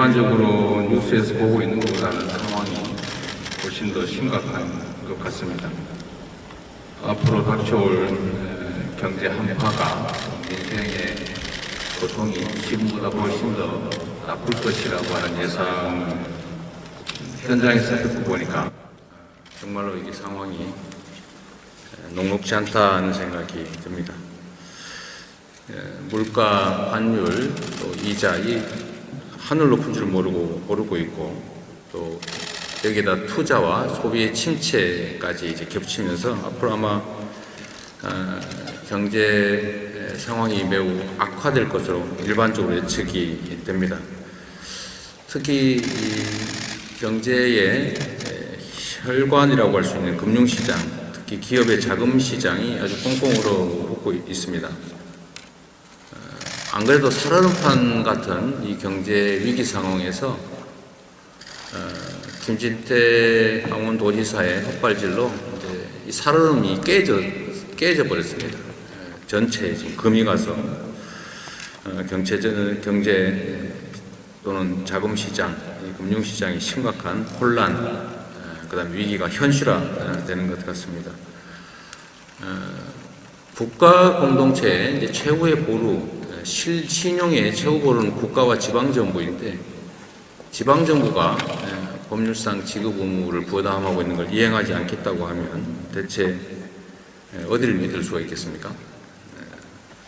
일반적으로 뉴스에서 보고 있는 것보다는 상황이 훨씬 더 심각한 것 같습니다. 앞으로 닥쳐올 경제 한파가 민생의 고통이 지금보다 훨씬 더 나쁠 것이라고 하는 예상 현장에서 겪어보니까 정말로 이게 상황이 녹록지 않다는 생각이 듭니다. 물가, 환율, 또 이자, 이 하늘 높은 줄 모르고 오르고 있고, 또 여기다 투자와 소비의 침체까지 이제 겹치면서 앞으로 아마 경제 상황이 매우 악화될 것으로 일반적으로 예측이 됩니다. 특히 이 경제의 혈관이라고 할 수 있는 금융시장, 특히 기업의 자금시장이 아주 꽁꽁 얼어붙고 있습니다. 안 그래도 살얼음판 같은 이 경제 위기 상황에서 김진태 강원도지사의 헛발질로 이제 이 살얼음이 깨져 버렸습니다. 전체에 지금 금이 가서 경제 또는 자금시장, 금융시장이 심각한 혼란, 그다음 위기가 현실화되는 것 같습니다. 국가 공동체의 이제 최후의 보루, 신용의 최후 보루는 국가와 지방정부인데, 지방정부가 법률상 지급 의무를 부담하고 있는 걸 이행하지 않겠다고 하면 대체 어디를 믿을 수가 있겠습니까?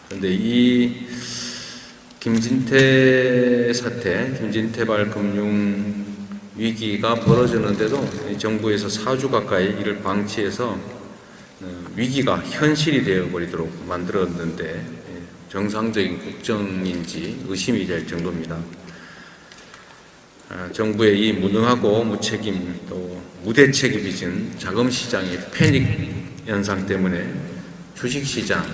그런데 이 김진태 사태, 김진태발 금융 위기가 벌어졌는데도 정부에서 4주 가까이 이를 방치해서 위기가 현실이 되어버리도록 만들었는데 정상적인 국정인지 의심이 될 정도입니다. 정부의 이 무능하고 무책임 또 무대책이 빚은 자금시장의 패닉 현상 때문에 주식시장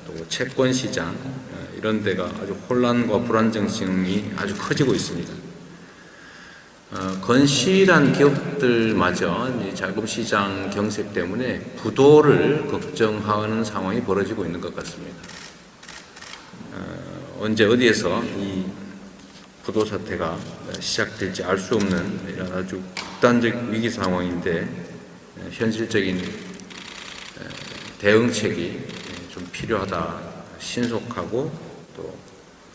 또 채권시장 이런 데가 아주 혼란과 불안정성이 아주 커지고 있습니다. 건실한 기업들마저 자금시장 경색 때문에 부도를 걱정하는 상황이 벌어지고 있는 것 같습니다. 언제 어디에서 이 부도 사태가 시작될지 알 수 없는 이런 아주 극단적 위기 상황인데 현실적인 대응책이 좀 필요하다. 신속하고 또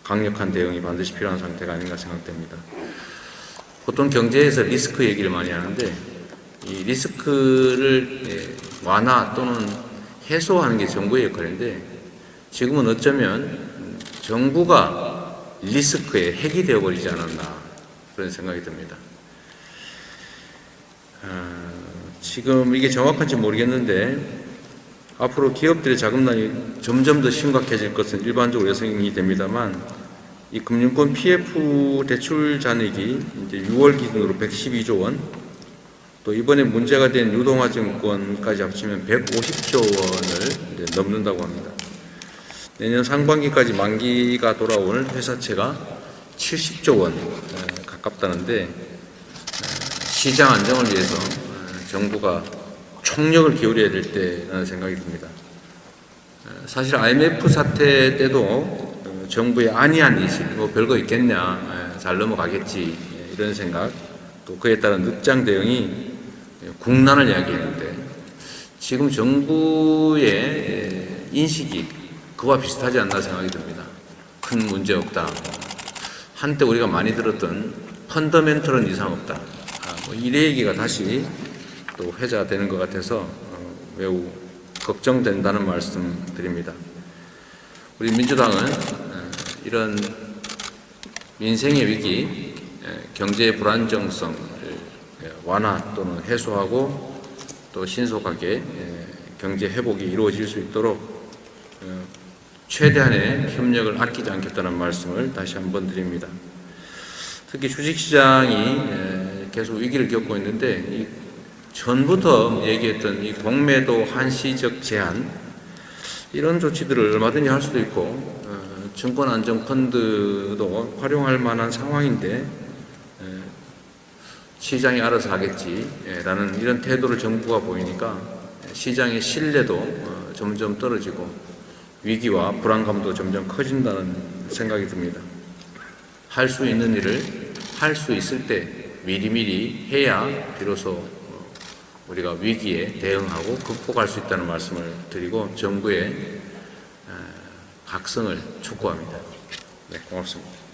강력한 대응이 반드시 필요한 상태가 아닌가 생각됩니다. 보통 경제에서 리스크 얘기를 많이 하는데 이 리스크를 완화 또는 해소하는 게 정부의 역할인데 지금은 어쩌면 정부가 리스크의 핵이 되어버리지 않았나 그런 생각이 듭니다. 지금 이게 정확한지 모르겠는데 앞으로 기업들의 자금난이 점점 더 심각해질 것은 일반적으로 예상이 됩니다만 이 금융권 PF 대출 잔액이 이제 6월 기준으로 112조 원, 또 이번에 문제가 된 유동화증권까지 합치면 150조 원을 넘는다고 합니다. 내년 상반기까지 만기가 돌아올 회사채가 70조 원 가깝다는데 시장 안정을 위해서 정부가 총력을 기울여야 될 때라는 생각이 듭니다. 사실 IMF 사태 때도 정부의 안이한 인식, 뭐 별거 있겠냐, 잘 넘어가겠지 이런 생각, 또 그에 따른 늦장 대응이 국난을 이야기했는데 지금 정부의 인식이 그와 비슷하지 않나 생각이 듭니다. 큰 문제 없다. 한때 우리가 많이 들었던 펀더멘털은 이상 없다. 이 얘기가 다시 또 회자되는 것 같아서 매우 걱정된다는 말씀 드립니다. 우리 민주당은 이런 민생의 위기, 경제의 불안정성을 완화 또는 해소하고 또 신속하게 경제 회복이 이루어질 수 있도록 최대한의 협력을 아끼지 않겠다는 말씀을 다시 한번 드립니다. 특히 주식시장이 계속 위기를 겪고 있는데 이 전부터 얘기했던 이 공매도 한시적 제한 이런 조치들을 얼마든지 할 수도 있고 증권안정펀드도 활용할 만한 상황인데 시장이 알아서 하겠지라는 이런 태도를 정부가 보이니까 시장의 신뢰도 점점 떨어지고 위기와 불안감도 점점 커진다는 생각이 듭니다. 할 수 있는 일을 할 수 있을 때 미리미리 해야 비로소 우리가 위기에 대응하고 극복할 수 있다는 말씀을 드리고 정부의 각성을 촉구합니다. 네, 고맙습니다.